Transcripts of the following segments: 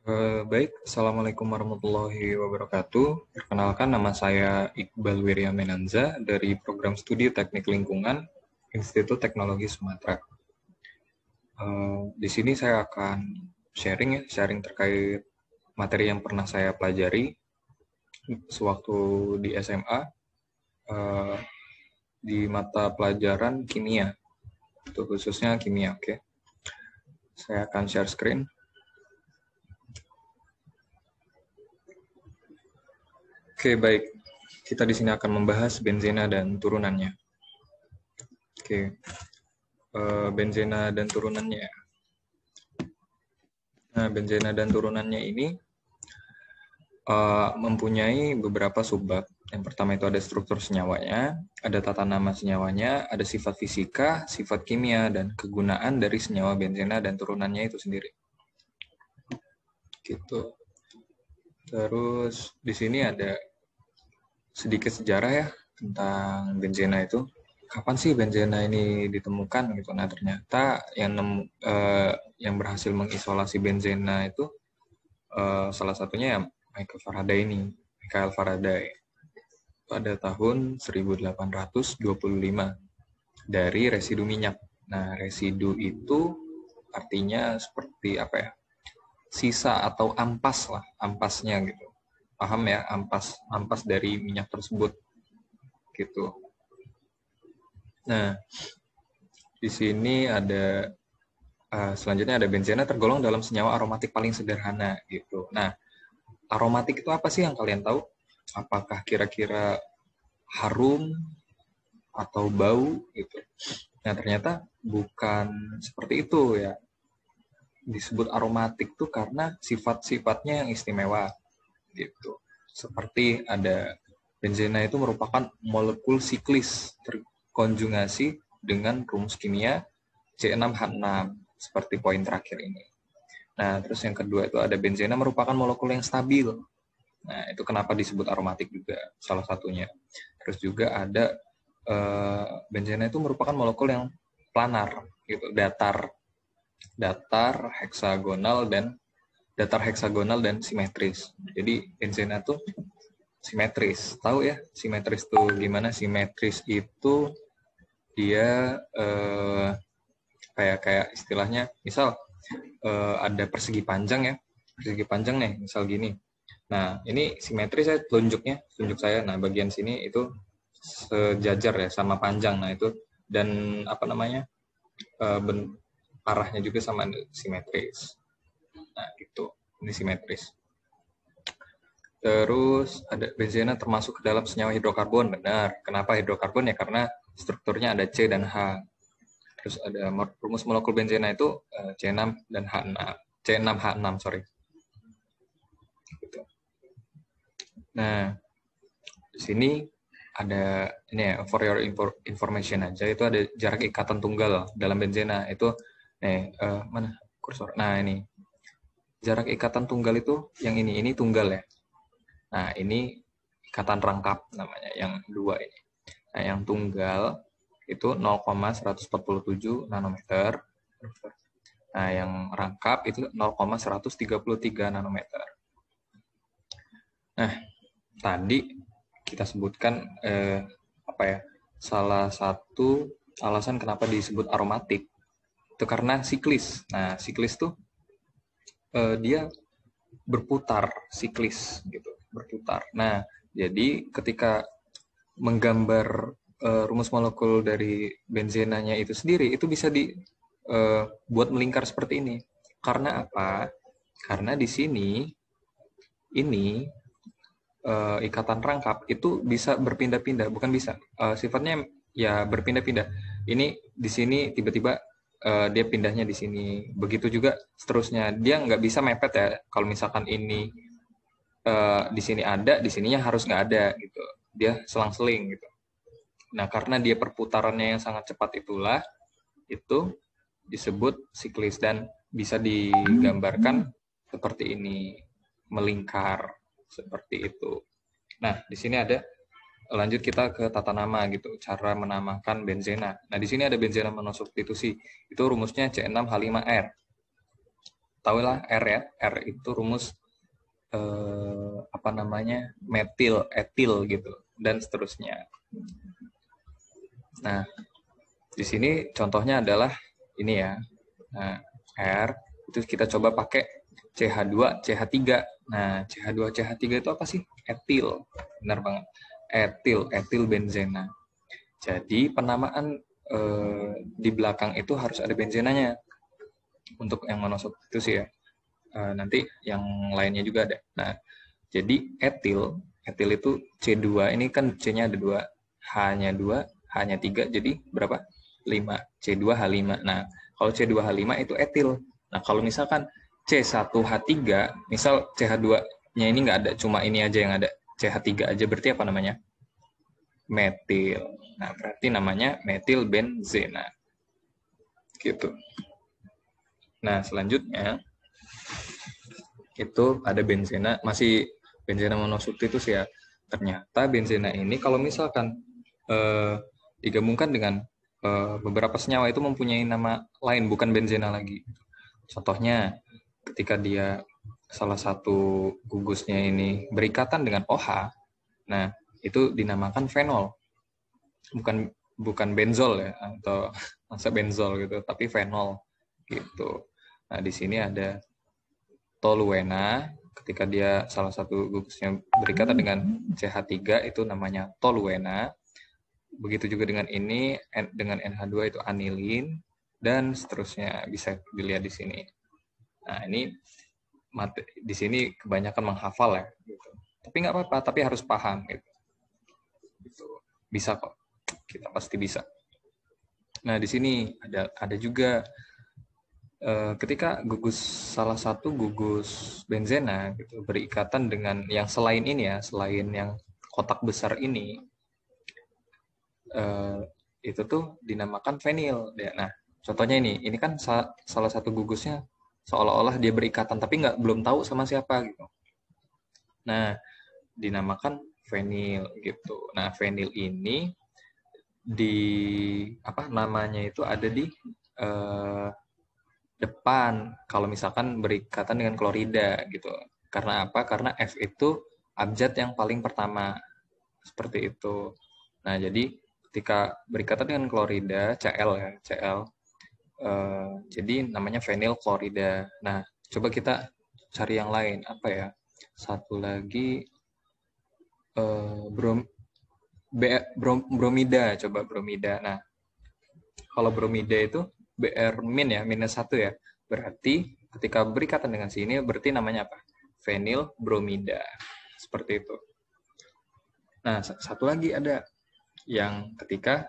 Baik, Assalamualaikum warahmatullahi wabarakatuh. Perkenalkan, nama saya Iqbal Wirya Menanza dari Program Studi Teknik Lingkungan Institut Teknologi Sumatera. Di sini saya akan sharing terkait materi yang pernah saya pelajari sewaktu di SMA eh, di mata pelajaran kimia, itu khususnya kimia. Oke, saya akan share screen. Oke, baik. Kita di sini akan membahas benzena dan turunannya. Oke, benzena dan turunannya. Nah, benzena dan turunannya ini mempunyai beberapa subbab. Yang pertama itu ada struktur senyawanya, ada tata nama senyawanya, ada sifat fisika, sifat kimia, dan kegunaan dari senyawa benzena dan turunannya itu sendiri. Gitu. Terus di sini ada sedikit sejarah ya tentang benzena itu. Kapan sih benzena ini ditemukan gitu? Nah, ternyata yang berhasil mengisolasi benzena itu salah satunya ya Michael Faraday pada tahun 1825 dari residu minyak. Nah, residu itu artinya seperti apa ya? Sisa atau ampas lah, ampasnya gitu. Paham ya, ampas dari minyak tersebut gitu. Nah, di sini ada selanjutnya ada benzena tergolong dalam senyawa aromatik paling sederhana gitu. Nah, aromatik itu apa sih yang kalian tahu? Apakah kira-kira harum atau bau gitu? Nah, ternyata bukan seperti itu ya. Disebut aromatik tuh karena sifat-sifatnya yang istimewa gitu. Seperti ada benzena itu merupakan molekul siklis terkonjugasi dengan rumus kimia C6H6 seperti poin terakhir ini. Nah, terus yang kedua itu ada benzena merupakan molekul yang stabil. Nah, itu kenapa disebut aromatik juga salah satunya. Terus juga ada benzena itu merupakan molekul yang planar gitu, datar heksagonal dan simetris. Jadi benzena tuh simetris. Tahu ya, simetris tuh gimana? Simetris itu dia kayak istilahnya, misal ada persegi panjang ya, persegi panjang nih, misal gini. Nah, ini simetris ya tunjuk saya. Nah, bagian sini itu sejajar ya sama panjang. Nah, itu dan apa namanya? Arahnya juga sama simetris. Nah, gitu. Ini simetris. Terus ada benzena termasuk ke dalam senyawa hidrokarbon, benar. Kenapa hidrokarbon ya? Karena strukturnya ada C dan H. Terus ada rumus molekul benzena itu C6 dan H6. C6H6, sorry. Gitu. Nah, di sini ada ini ya, for your information aja, itu ada jarak ikatan tunggal dalam benzena. Itu mana kursor? Nah, ini. Jarak ikatan tunggal itu yang ini tunggal ya. Nah, ini ikatan rangkap namanya, yang dua ini. Nah, yang tunggal itu 0,147 nanometer. Nah, yang rangkap itu 0,133 nanometer. Nah, tadi kita sebutkan salah satu alasan kenapa disebut aromatik itu karena siklis. Nah, siklis tuh dia berputar, siklis gitu, berputar. Nah, jadi ketika menggambar rumus molekul dari benzenanya itu sendiri, itu bisa dibuat melingkar seperti ini. Karena apa? Karena di sini ini ikatan rangkap itu bisa berpindah-pindah, bukan bisa, sifatnya ya berpindah-pindah. Ini di sini tiba-tiba dia pindahnya di sini, begitu juga seterusnya. Dia nggak bisa mepet ya. Kalau misalkan ini di sini ada, di sininya harus nggak ada gitu. Dia selang-seling gitu. Nah, karena dia perputarannya yang sangat cepat itulah, itu disebut siklis dan bisa digambarkan seperti ini, melingkar seperti itu. Nah, di sini ada, lanjut kita ke tata nama gitu, cara menamakan benzena. Nah, di sini ada benzena monosubstitusi. Itu rumusnya C6H5R. tahu lah R ya. R itu rumus metil, etil gitu, dan seterusnya. Nah, di sini contohnya adalah ini ya. Nah, R itu kita coba pakai CH2, CH3. Nah, CH2, CH3 itu apa sih? Etil. Benar banget. Etil benzena. Jadi penamaan di belakang itu harus ada benzenanya. Untuk yang monosubstitusi ya. Nanti yang lainnya juga ada. Nah, jadi etil itu C2, ini kan C-nya ada 2, H-nya 2, H-nya 3, jadi berapa? 5, C2H5. Nah, kalau C2H5 itu etil. Nah, kalau misalkan C1H3, misal CH2-nya ini nggak ada, cuma ini aja yang ada, CH3 aja, berarti apa namanya? Metil. Nah, berarti namanya metil benzena. Gitu. Nah, selanjutnya itu ada benzena, masih benzena monosubstitusi ya. Ternyata benzena ini kalau misalkan digabungkan dengan beberapa senyawa itu mempunyai nama lain, bukan benzena lagi. Contohnya ketika dia salah satu gugusnya ini berikatan dengan OH, nah itu dinamakan fenol. Bukan benzol ya, atau masa benzol gitu, tapi fenol gitu. Nah, di sini ada toluena, ketika dia salah satu gugusnya berikatan dengan CH3 itu namanya toluena. Begitu juga dengan ini, dengan NH2 itu anilin, dan seterusnya, bisa dilihat di sini. Nah, ini di sini kebanyakan menghafal ya, gitu. Tapi nggak apa-apa, tapi harus paham gitu. Bisa kok, kita pasti bisa. Nah, di sini ada juga ketika salah satu gugus benzena gitu, berikatan dengan yang selain ini ya, selain yang kotak besar ini, itu tuh dinamakan fenil. Nah, contohnya ini kan salah satu gugusnya seolah-olah dia berikatan, tapi belum tahu sama siapa gitu. Nah, dinamakan fenil gitu. Nah, fenil ini namanya itu ada di depan kalau misalkan berikatan dengan klorida gitu. Karena apa? Karena F itu abjad yang paling pertama. Seperti itu. Nah, jadi ketika berikatan dengan klorida, Cl ya, Cl. Jadi namanya fenyl klorida. Nah, coba kita cari yang lain. Apa ya? Satu lagi bromida, coba bromida. Nah, kalau bromida itu Br min ya, minus 1 ya. Berarti ketika berikatan dengan sini, berarti namanya apa? Fenyl bromida. Seperti itu. Nah, satu lagi ada yang ketika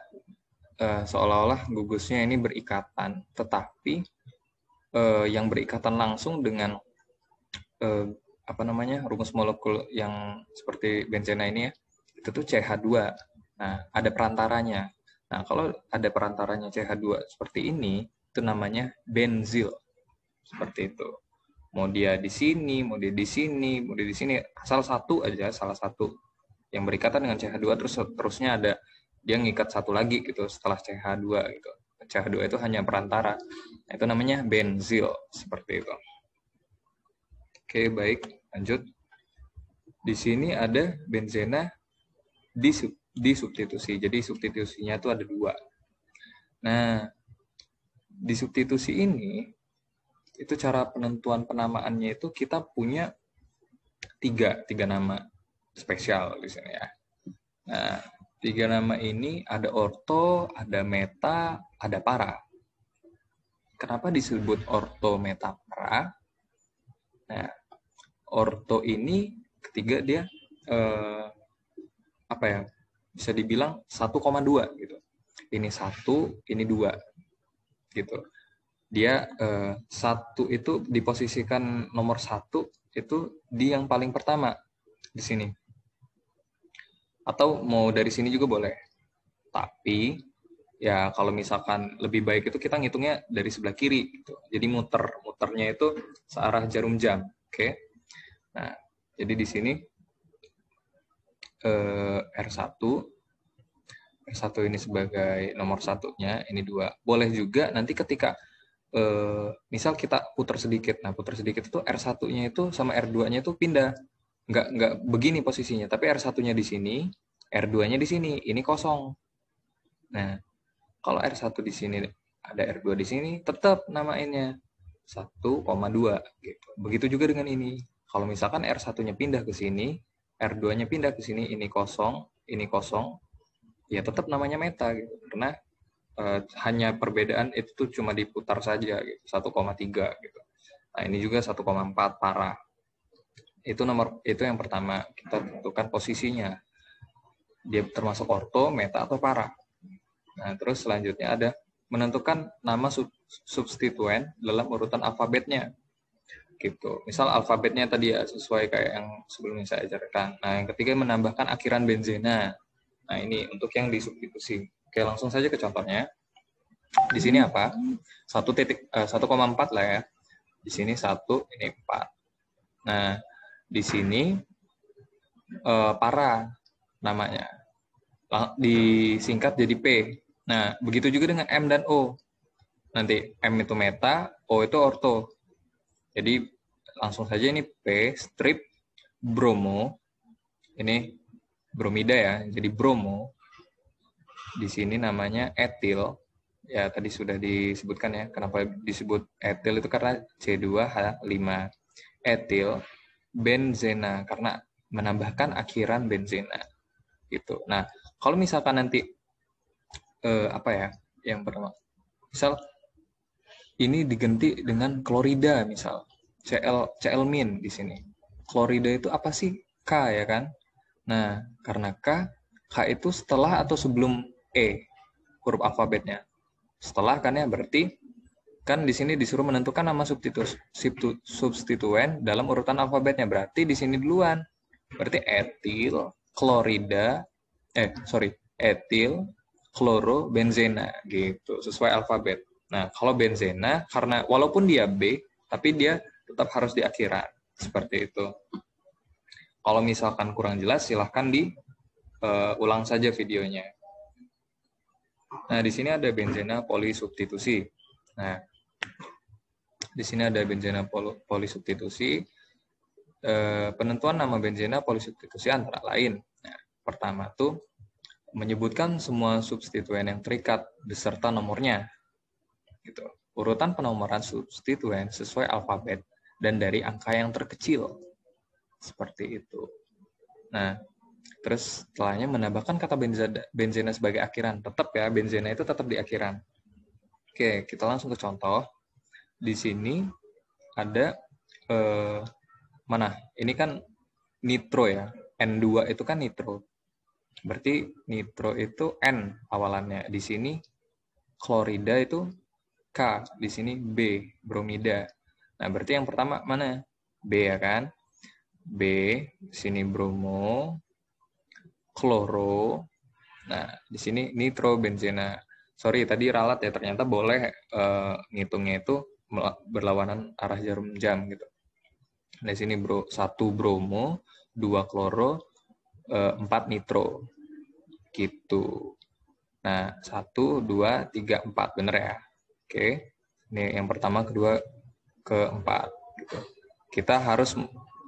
seolah-olah gugusnya ini berikatan, tetapi yang berikatan langsung dengan rumus molekul yang seperti benzena ini ya, itu tuh CH2. Nah, ada perantaranya. Nah, kalau ada perantaranya CH2 seperti ini, itu namanya benzil. Seperti itu. Mau dia di sini, mau dia di sini, mau dia di sini, salah satu yang berikatan dengan CH2, terusnya ada dia ngikat satu lagi gitu setelah CH2 gitu. CH2 itu hanya perantara. Nah, itu namanya benzil, seperti itu. Oke, baik, lanjut. Di sini ada benzena disubstitusi. Jadi substitusinya itu ada 2. Nah, disubstitusi ini itu cara penentuan penamaannya itu kita punya tiga nama spesial di sini ya. Nah, 3 nama ini ada orto, ada meta, ada para. Kenapa disebut orto, meta, para? Nah, orto ini ketiga dia bisa dibilang 1,2 gitu. Ini 1, ini 2 gitu. Dia 1 itu diposisikan nomor 1 itu di yang paling pertama di sini. Atau mau dari sini juga boleh. Tapi ya kalau misalkan lebih baik itu kita ngitungnya dari sebelah kiri gitu. Jadi muternya itu searah jarum jam. Oke. Nah, jadi di sini R1 ini sebagai nomor 1-nya, ini 2. Boleh juga nanti ketika misal kita putar sedikit. Nah, putar sedikit itu R1-nya itu sama R2-nya itu pindah. Nggak begini posisinya, tapi R1-nya di sini, R2-nya di sini. Ini kosong. Nah, kalau R1 di sini ada R2 di sini, tetap namainnya 1,2 gitu. Begitu juga dengan ini. Kalau misalkan R1-nya pindah ke sini, R2-nya pindah ke sini, ini kosong, ya tetap namanya meta gitu. Karena hanya perbedaan itu tuh cuma diputar saja gitu, 1,3 gitu. Nah, ini juga 1,4 parah. Itu yang pertama, kita tentukan posisinya. Dia termasuk orto, meta atau parah. Nah, terus selanjutnya ada menentukan nama substituen dalam urutan alfabetnya. Gitu. Misal alfabetnya tadi ya sesuai kayak yang sebelumnya saya ajarkan. Nah, yang ketiga menambahkan akhiran benzena. Nah, ini untuk yang disubstitusi. Oke, langsung saja ke contohnya. Di sini apa? 1,4 lah ya. Di sini 1, ini 4. Nah, di sini para namanya. Disingkat jadi P. Nah, begitu juga dengan M dan O. Nanti M itu meta, O itu orto. Jadi langsung saja ini P strip bromo. Ini bromida ya. Jadi bromo. Di sini namanya etil. Ya, tadi sudah disebutkan ya. Kenapa disebut etil itu karena C2H5. Etil benzena karena menambahkan akhiran benzena. Gitu. Nah, kalau misalkan nanti apa ya? Yang pertama, misal ini diganti dengan klorida misal. Cl min di sini. Klorida itu apa sih? K ya kan? Nah, karena K itu setelah atau sebelum E huruf alfabetnya. Setelah kan ya berarti kan di sini disuruh menentukan nama substituen dalam urutan alfabetnya. Berarti di sini duluan. Berarti etil, klorida, etil, kloro, benzena gitu, sesuai alfabet. Nah, kalau benzena karena walaupun dia B, tapi dia tetap harus di akhiran. Seperti itu. Kalau misalkan kurang jelas, silahkan diulang saja videonya. Nah, di sini ada benzena polisubstitusi. Nah, di sini ada benzena polisubstitusi. Penentuan nama benzena polisubstitusi antara lain. Nah, pertama tuh menyebutkan semua substituen yang terikat beserta nomornya. Gitu. Urutan penomoran substituen sesuai alfabet dan dari angka yang terkecil. Seperti itu. Nah, terus setelahnya menambahkan kata benzena sebagai akhiran. Tetap ya, benzena itu tetap di akhiran. Oke, kita langsung ke contoh. Di sini ada mana? Ini kan nitro ya. N2 itu kan nitro. Berarti nitro itu N awalannya. Di sini klorida itu K. Di sini B, bromida. Nah, berarti yang pertama mana? B ya kan? B, sini bromo, kloro. Nah, di sini nitro benzena. Sorry, tadi ralat ya. Ternyata boleh ngitungnya itu berlawanan arah jarum jam gitu. Di sini 1 bromo, 2 kloro, 4 nitro. Gitu. Nah, 1, 2, 3, 4. Bener ya? Oke. Ini yang pertama, kedua, keempat. Gitu. Kita harus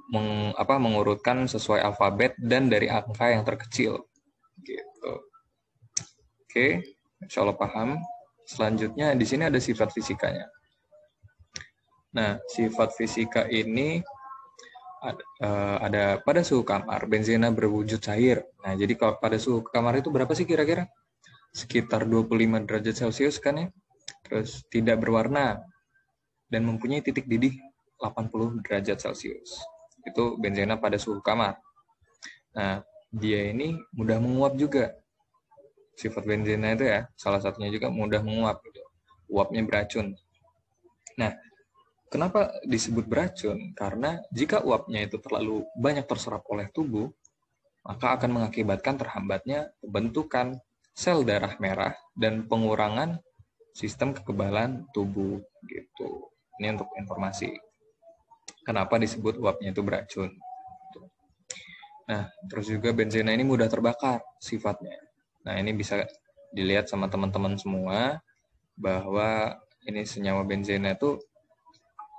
mengurutkan sesuai alfabet dan dari angka yang terkecil. Gitu. Oke. Insya Allah paham. Selanjutnya, di sini ada sifat fisikanya. Nah, sifat fisika ini ada pada suhu kamar, benzena berwujud cair. Nah, jadi kalau pada suhu kamar itu berapa sih kira-kira? Sekitar 25 derajat Celcius kan ya? Terus tidak berwarna dan mempunyai titik didih 80 derajat Celcius. Itu benzena pada suhu kamar. Nah, dia ini mudah menguap juga. Sifat benzena itu ya, salah satunya juga mudah menguap. Gitu. Uapnya beracun. Nah, kenapa disebut beracun? Karena jika uapnya itu terlalu banyak terserap oleh tubuh, maka akan mengakibatkan terhambatnya pembentukan sel darah merah dan pengurangan sistem kekebalan tubuh gitu. Ini untuk informasi. Kenapa disebut uapnya itu beracun? Nah, terus juga benzena ini mudah terbakar sifatnya. Nah, ini bisa dilihat sama teman-teman semua bahwa ini senyawa benzena itu,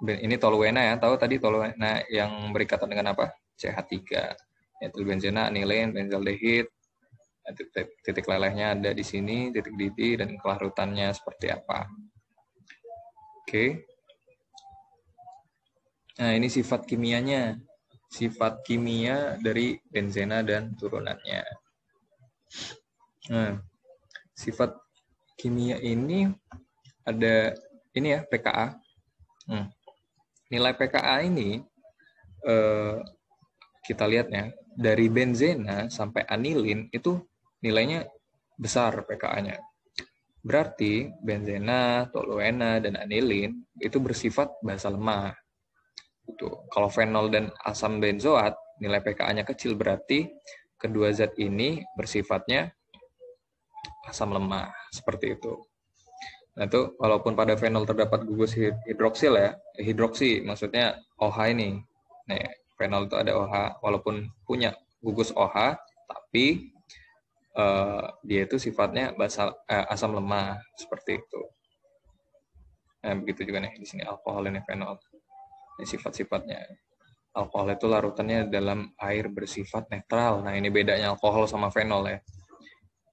ini toluena ya, tahu tadi toluena yang berikatan dengan apa? CH3. Etilbenzena, anilen, benzaldehid. Titik lelehnya ada di sini, titik didih, dan kelarutannya seperti apa. Oke. Nah, ini sifat kimianya. Sifat kimia dari benzena dan turunannya. Nah, sifat kimia ini ada ini ya, pKa. Nilai pKa ini kita lihat ya, dari benzena sampai anilin itu nilainya besar pKa-nya. Berarti benzena, toluena, dan anilin itu bersifat basa lemah. Kalau fenol dan asam benzoat nilai pKa-nya kecil, berarti kedua zat ini bersifatnya asam lemah, seperti itu. Nah, itu walaupun pada fenol terdapat gugus hidroksil ya, hidroksi maksudnya OH ini. Nih, fenol itu ada OH, walaupun punya gugus OH, tapi dia itu sifatnya asam lemah, seperti itu. Nah, begitu juga nih di sini alkohol ini fenol. Ini sifat-sifatnya. Alkohol itu larutannya dalam air bersifat netral. Nah, ini bedanya alkohol sama fenol ya.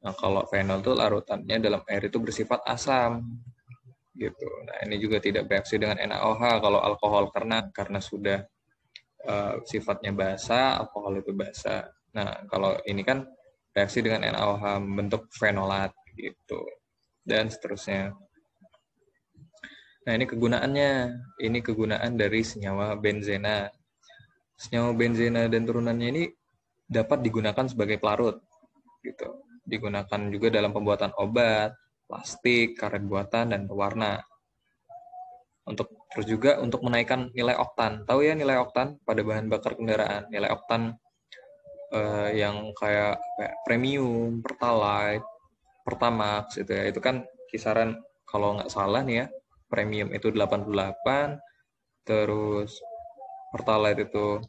Nah, kalau fenol itu larutannya dalam air itu bersifat asam. Gitu. Nah, ini juga tidak bereaksi dengan NaOH kalau alkohol karena sudah sifatnya basa, alkohol itu basa. Nah, kalau ini kan reaksi dengan NaOH membentuk fenolat gitu. Dan seterusnya. Nah, ini kegunaannya. Ini kegunaan dari senyawa benzena. Senyawa benzena dan turunannya ini dapat digunakan sebagai pelarut. Gitu. Digunakan juga dalam pembuatan obat, plastik, karet buatan, dan pewarna. Terus juga untuk menaikkan nilai oktan. Tahu ya nilai oktan pada bahan bakar kendaraan? Nilai oktan yang kayak premium, pertalite, pertamax itu ya. Itu kan kisaran kalau nggak salah nih ya, premium itu 88, terus pertalite itu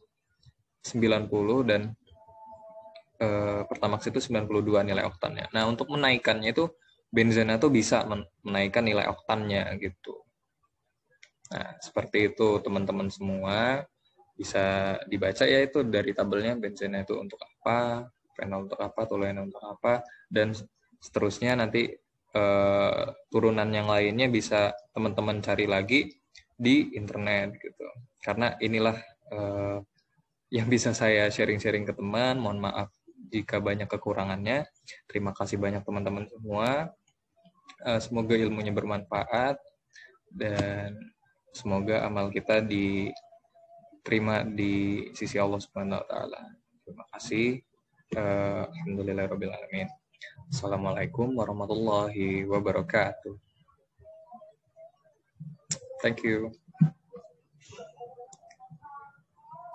90 dan pertamax itu 92 nilai oktannya. Nah, untuk menaikkannya itu benzena tuh bisa menaikkan nilai oktannya gitu. Nah, seperti itu teman-teman semua. Bisa dibaca ya itu dari tabelnya benzena itu untuk apa, fenol untuk apa, toluena untuk apa, dan seterusnya nanti turunan yang lainnya bisa teman-teman cari lagi di internet gitu. Karena inilah yang bisa saya sharing-sharing ke teman. Mohon maaf jika banyak kekurangannya. Terima kasih banyak teman-teman semua. Semoga ilmunya bermanfaat dan semoga amal kita diterima di sisi Allah Subhanahu wa taala. Terima kasih. Alhamdulillahirabbil alamin. Assalamualaikum warahmatullahi wabarakatuh. Thank you.